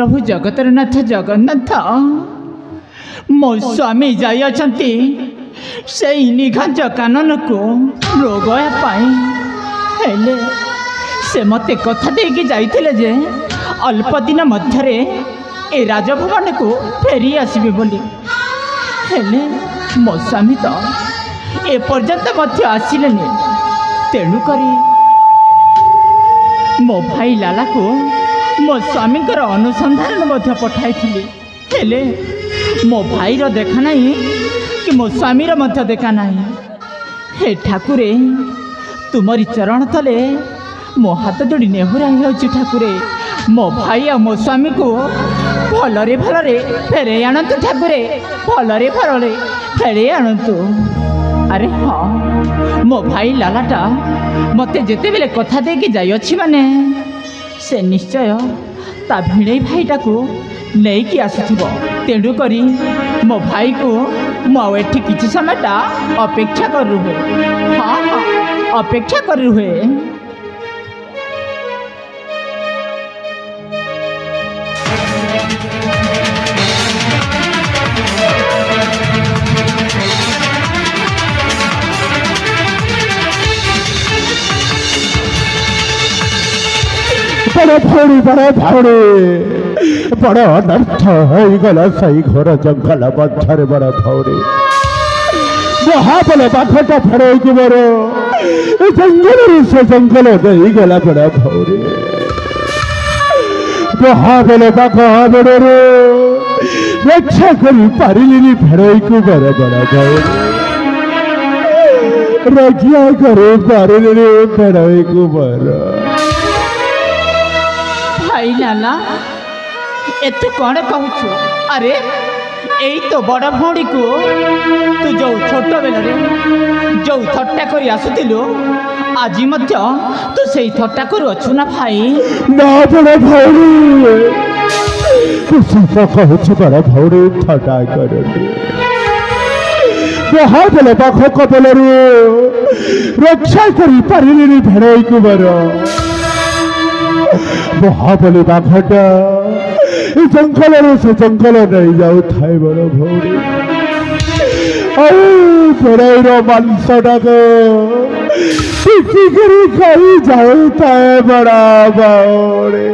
प्रभु जगतरनाथ जगन्नाथ मो स्वामी जाई अछंती से निघांज कानन को रोगया पाई हेले से मते कथा देकी जाइथिले जे अल्प दिन मध्यरे ए राजभवन को फेरी आसबे बोली हेले मो स्वामी तो ए पर्यंत मध्य आसिलेनी तेणु करी मो भाई लाला को मो स्वामी अनुसंधान मध्य पठाई हेले मो भाई रो देखा नहीं कि मो स्वामी रो मध्य देखा नहीं हे ठाकुरे तुमरी चरण तले मो हाथ जोड़ी नेहुरा हो ठाकुरे मो भाई आ मो स्वामी को भलरे भलरे फेरे आणतु ठाकुरे भलरे भलरे फेरे आणतु। अरे हाँ मो भाई लालाटा मते जेते बेले कथा देकी जाई अछि माने से निश्चय ता भिड़े भाईटा को लेकी आसुथिबो तेणु करी मो भाई को मो एठी किछि समयटा अपेक्षा कर रुहे। हाँ हाँ अपेक्षा कर रुहे। बड़ा भाड़ी बड़ा अनर्थ हो गला सही घर जंगल मध्य बड़ा भाड़ी महाबल बाघटा फेड़ की मोर जंगल से जंगल नहीं गला बड़ा भाड़ी महाबल बाघ बड़े रक्षा कर पारिली फेड़ को बड़ा बड़ा भाड़ी रक्षा कर पारिली फेड़ को बड़ा भाई लाला एतु कौन कहूँ अरे यही तो बड़ भौणी को तू जो छोट बेलरे जो थट्टा कर आसुलु आज तू से थट्टा कर अच्छु ना भाई ना बड़ भौणी कहूँ बड़ भौणी थट्टा कर महाबल पाख कबलू रक्षा कर पारिली भेड़ को बर महाबली बाघटा जंगल से जंगल नहीं जाऊ थाए बड़ भौरी बड़ाईर मांसटा को खाई जाऊ थाए बड़ा भौरी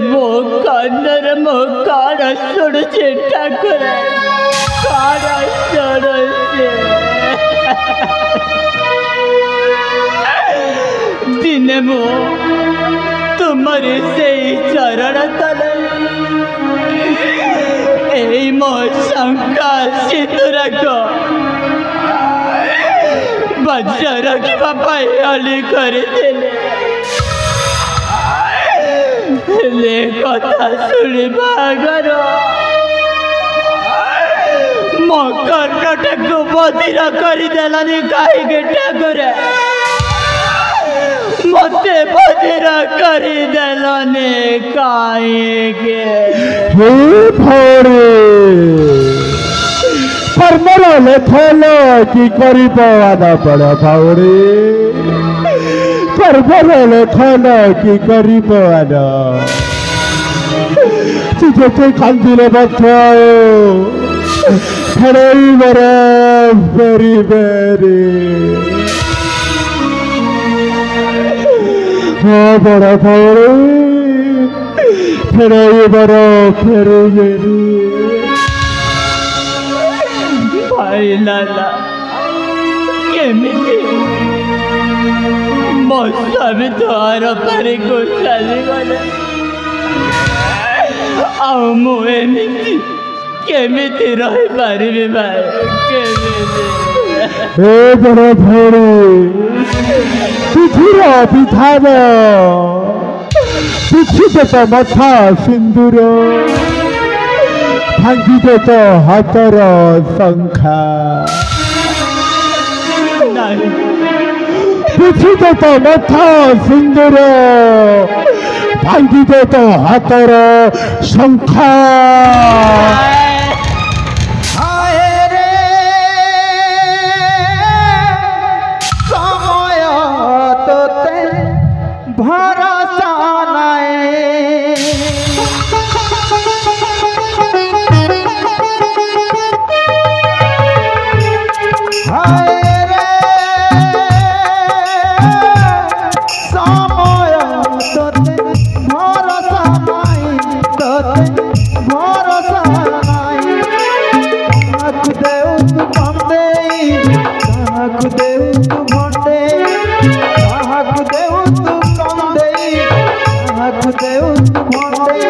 मो कानर मो कान सुड़े ठाकुर कान सुड़े दिने मो तुमरी से चरण तले ए मो शंका सिंदूर को बज्र रखा पाई अली कर ले कथा शुणी बागर मो कर्णटा को बधिर करदेलानी कहीं ठाकुर मते बधिर करदेलानी कहीं कर्मर लेखल कि कर बड़ा भावरी कर्मर लेखन कि कर तुझे कांदिले फेर बेरी बेरी हाँ बड़ा भावरी फेर फेर बेरी भाई लाला केमिति मो स्वामी द्वार पारी को चली गले आउ मुझे केमिति रही पारिबे भाई केमिति ए बड़ भौरी पृथ्वीर विधान पृथ्वी तो मथा सिंदूर भांगी दे तो हाथर शंखा पिछी दे तो मथा सिंदूर बांधी दे तो हाथर शंखा भरोसा नहीं हाय रे समय तोते भरोसा नहीं तोते भरोसा नहीं काकु देउ तू बंदे काकु देउ तू भंडे काकु देउ तू देव भंडे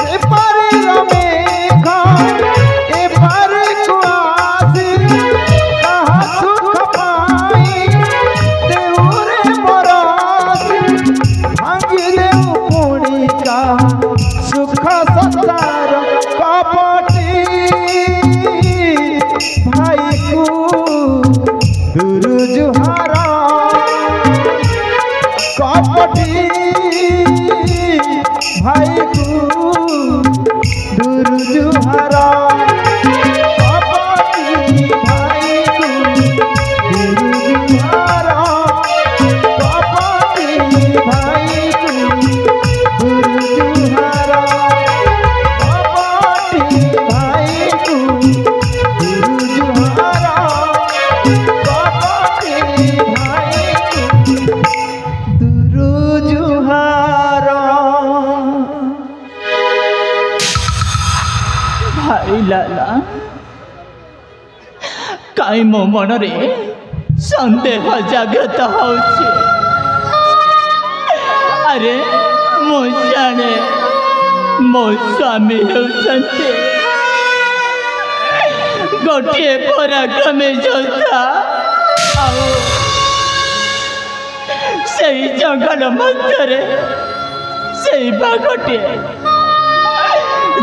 ए पारे रमेखा ए पारे कुआसी कहा सुख पाई देउरे बरसी भांगी देव पुणी का सुख संसार कपटी भाई को दूर जुहारा कपटी भाई को दूर जुहारा कपटी भाई को दूर जुहारा कपटी भाई को दूर जुहारा कपटी भाई को दूर जुहारा कपटी भाई को दूर जुहारा भाई लाला काई मो मन रे संदेह जागृत होछि अरे मो जाने मो स्वामी होछन्ते गोटे पराक्रमी योद्धा से जंगल मध्य से बाघटे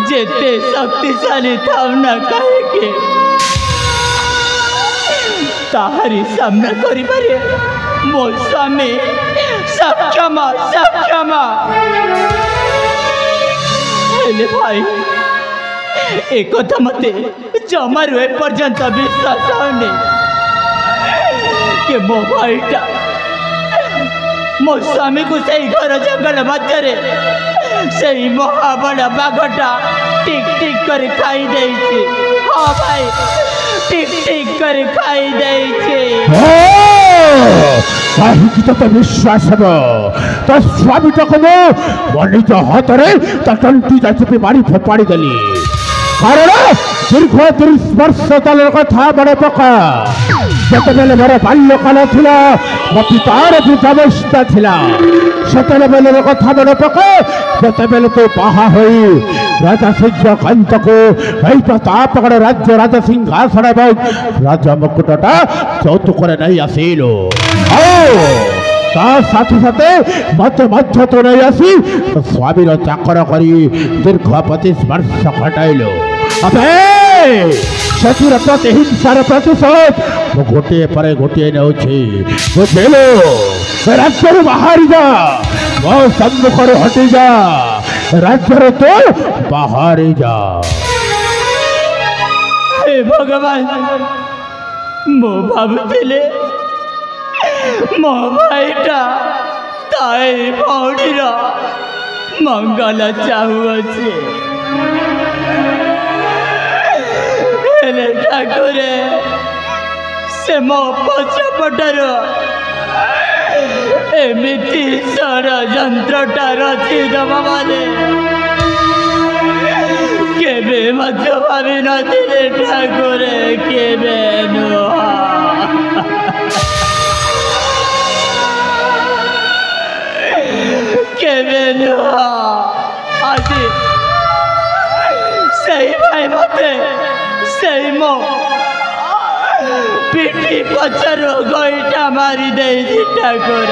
जेते शक्तिशाली थाव न कहे ताहारी सामना करि पारे मो स्वामी सक्षम सक्षम हेले भाई एक कथा मते जमारू ए पर्यंत विश्वास होने कि मो भाईटा मो स्वामी को सही घर जंगल मध्य से महाबड़ा बाघटा टिक टिक कर खाई दे हाँ भाई टिक टिक कर खाई दे तो विश्वास हम तो स्वामी तक निज हाथ में तंटी जाचपी मारी फोपाड़ी देली कारण दीर्घ 30 वर्ष तलर कथा बड़े पका जितेबले मोर बाल्यकाल थिला मो पितार वृद्धावस्था थिला सेतेबेले कथा बड़े पका जितेबले तो बाहा होई राजा सिंहकांत को प्रतापगढ़ राज्य राजा सिंहासन राजा मुकुटटा चौतुक नहीं आसिलु साथी साथे मत मध्य तो नहीं आसी तो स्वामी चाकर करी दीर्घ 25 वर्ष खटाइलो शशुर प्रतिहिंसार प्रतिशोध गोटे पर गोटे बुझेलो राज्य बाहर जा मो सम्मुख हटि जा राज्य तो बाहर जा हे भगवान मो भावुले मो भाईटा ताई भौणीर मंगल चाहुअछि ठाकुर से मो पछपटर एमती षड्यंत्रटा रची दबा माने केबे मध्य भावी नथिले ठाकुर केबे नुह केबे नुह आज सही भाई मते सही मो पिटी पचर गोईटा मारी दे ठाकुर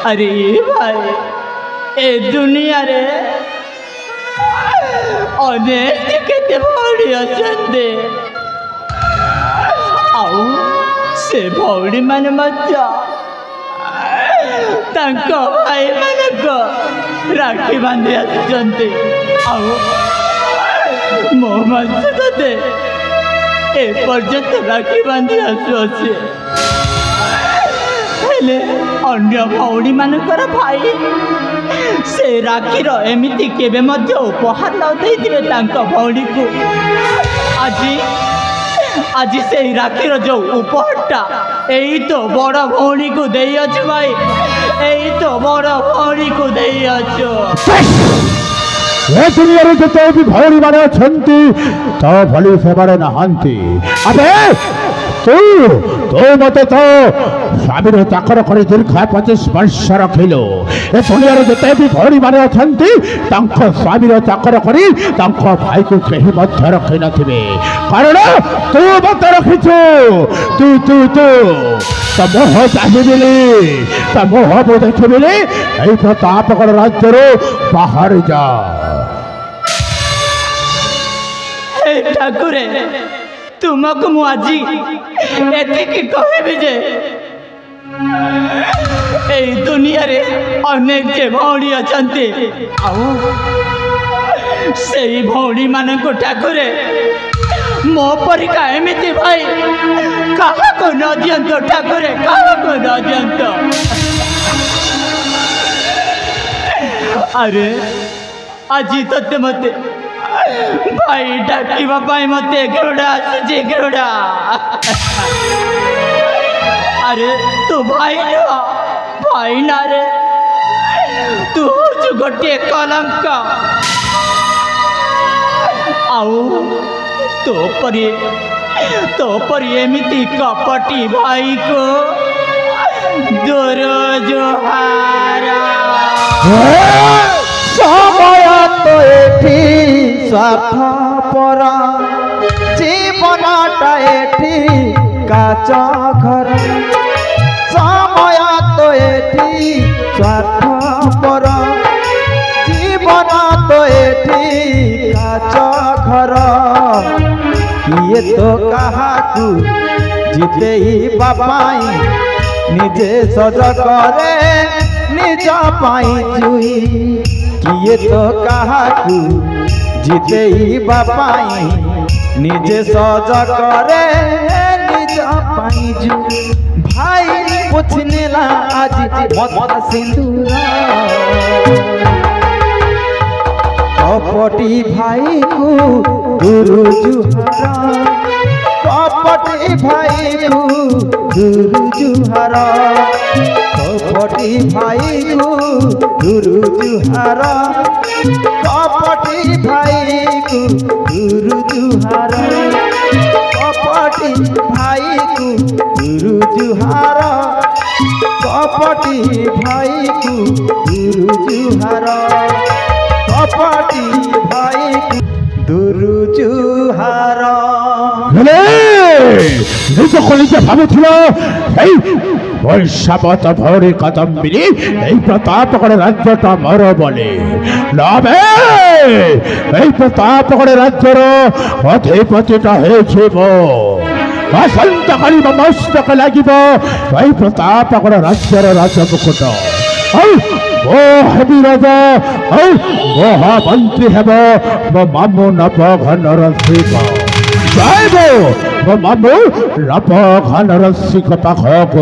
अरे भाई ए दुनिया रे अनेक केते भौणी अछंते आउ से भौणी मैंने भाई मानक राखी बांधि आसुचंती मो ते ए पर्यंत राखी बांधि आसुअछि हेले अन्य भौणी मानकर भाई से राखीर एमिति केबे मध्य उपहार न देइथिबे तांका भौणी को आज से राखीर जो उपहारटा यही तो बड़ भौणी को दे भाई यही तो बड़ भौणी को दे दुनिया जिते भी भौणी माने अछंती तो भली सेबारे नहांती अबे तू मत तो स्वामी चाकर कर दीर्घ 25 वर्ष रखिलु ए दुनिया जिते भी भौणी माने अछंती तांको स्वामी चाकर करी तांको भाई को कहीं मध्य रखी नथिबे कारण तू मत रखिछु तू तू तू तमोह चाहिए तमोह वो देखिले ए प्रतापगढ़ राज्य बाहर जा ठाकुरे तुमको मु आज एतिकी कहबी जे ए दुनिया रे अनेक जे भौणी अछंती से भौणी मान को ठाकुरे मो परिका एमिति भाई कहा को न दियंत ठाकुरे कहा को न दियंत अरे आज तते मते भाई डाकिबा पाई मते गरुड़ा आसुची गरुड़ा अरे तू भाई ना रे तू हूँ गोटे कलंक आउ तो परी एमिति कपटी भाई को दूर जोहारा समय तो एठी स्वार्थपर जीवनटा एठी काच घर समय तो एठी स्वार्थपर जीवन तो एठी काच घर किए तो काहाकू जीते ही बापाई निजे सज करे निज पाई जुई किए तो काहाकू जीते ही बापाई निजे सज करे निज पाई जुई भाई पुछनेला आज मत सिंदूर कपटी भाई को गुरु जुहार कपटी भाई को गुरु जुहार कपटी भाई को गुरु जुहार कपटी भाई को गुरु जुहार कपटी भाई को गुरु जुहार कपटी भाई को गुरु जुहार कपटी भाई को गुरु जुहार निज कलिजा भावुथिल वैशावत भौरी कदम्बिनी प्रतापगढ़ राज्यटा मोर बोली लबे प्रतापगढ़ राज्यर अधिपतिटा हो आसंत काली मस्तक लगिब प्रतापगढ़ राज्यर राजमुकुट ओ हेबी राजा महामंत्री हेब मो मामू नवघनर शिख जाइब मो मामू नवघनर शिख पाखक